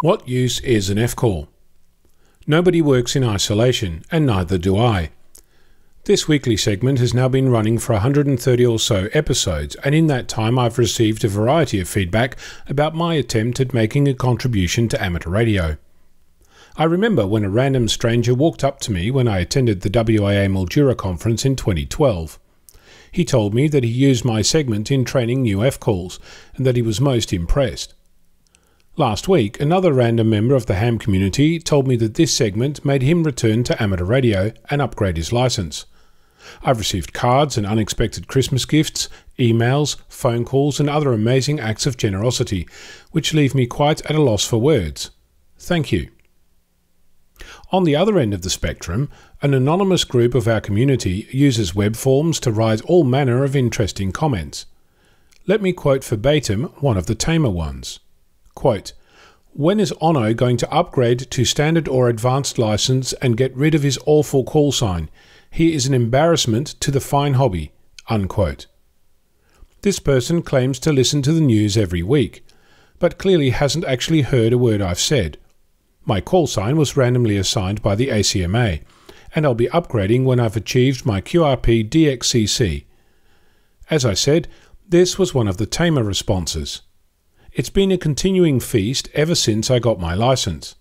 What use is an F-call? Nobody works in isolation, and neither do I. This weekly segment has now been running for 130 or so episodes, and in that time I've received a variety of feedback about my attempt at making a contribution to amateur radio. I remember when a random stranger walked up to me when I attended the WIA Mildura conference in 2012. He told me that he used my segment in training new F-calls, and that he was most impressed. Last week, another random member of the ham community told me that this segment made him return to amateur radio and upgrade his license. I've received cards and unexpected Christmas gifts, emails, phone calls and other amazing acts of generosity, which leave me quite at a loss for words. Thank you. On the other end of the spectrum, an anonymous group of our community uses web forms to write all manner of interesting comments. Let me quote verbatim one of the tamer ones. Quote, "When is Ono going to upgrade to standard or advanced license and get rid of his awful call sign? He is an embarrassment to the fine hobby." Unquote. This person claims to listen to the news every week, but clearly hasn't actually heard a word I've said. My call sign was randomly assigned by the ACMA, and I'll be upgrading when I've achieved my QRP DXCC. As I said, this was one of the tamer responses. It's been a continuing feast ever since I got my license.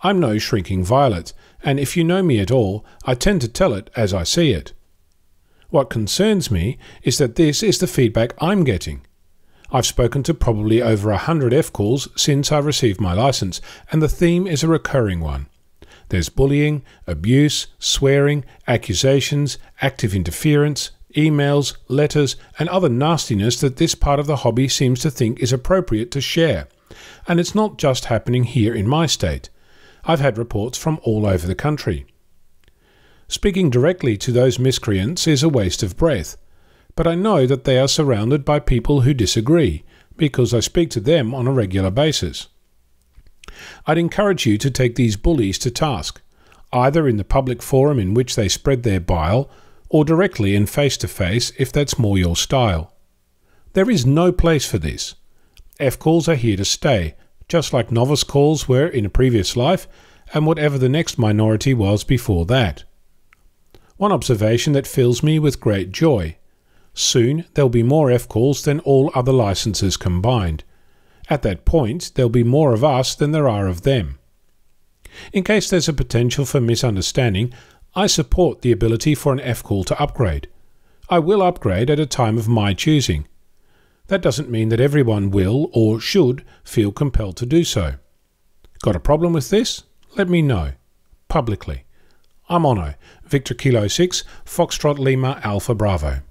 I'm no shrinking violet, and if you know me at all, I tend to tell it as I see it. What concerns me is that this is the feedback I'm getting. I've spoken to probably over 100 F-calls since I received my license, and the theme is a recurring one. There's bullying, abuse, swearing, accusations, active interference, emails, letters, and other nastiness that this part of the hobby seems to think is appropriate to share. And it's not just happening here in my state. I've had reports from all over the country. Speaking directly to those miscreants is a waste of breath, but I know that they are surrounded by people who disagree, because I speak to them on a regular basis. I'd encourage you to take these bullies to task, either in the public forum in which they spread their bile, or directly and face-to-face if that's more your style. There is no place for this. F-calls are here to stay, just like novice calls were in a previous life, and whatever the next minority was before that. One observation that fills me with great joy. Soon there'll be more F-calls than all other licenses combined. At that point, there'll be more of us than there are of them. In case there's a potential for misunderstanding, I support the ability for an F-call to upgrade. I will upgrade at a time of my choosing. That doesn't mean that everyone will or should feel compelled to do so. Got a problem with this? Let me know. Publicly. I'm Ono, Victor Kilo 6, Foxtrot Lima Alpha Bravo.